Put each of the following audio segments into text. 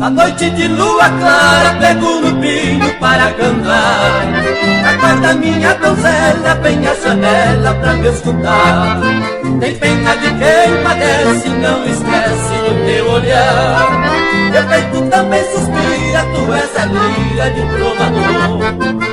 A noite de lua clara pego no pinho para cantar. Acorda minha donzela, vem à janela pra me escutar. Tem pena de quem padece, não esquece do teu olhar. Meu peito também suspira, tu és a lira de trovador.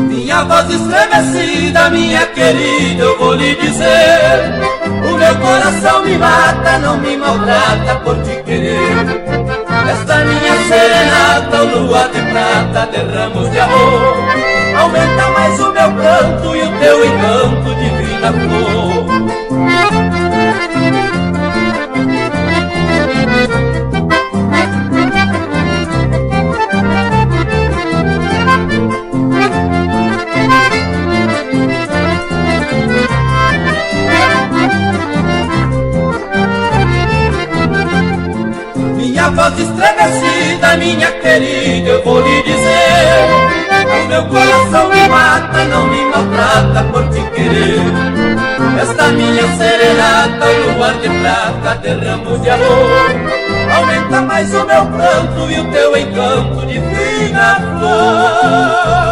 Minha voz estremecida, minha querida, eu vou lhe dizer. O meu coração me mata, não me maltrata por te querer. Esta minha serenata, o luar de prata, derramos de amor. Aumenta mais o meu canto e o teu encanto, divina flor. Minha voz estremecida, minha querida, eu vou lhe dizer. O meu coração me mata, não me maltrata por te querer. Esta minha serenata, o luar de prata, derramos de amor. Aumenta mais o meu pranto e o teu encanto, divina flor.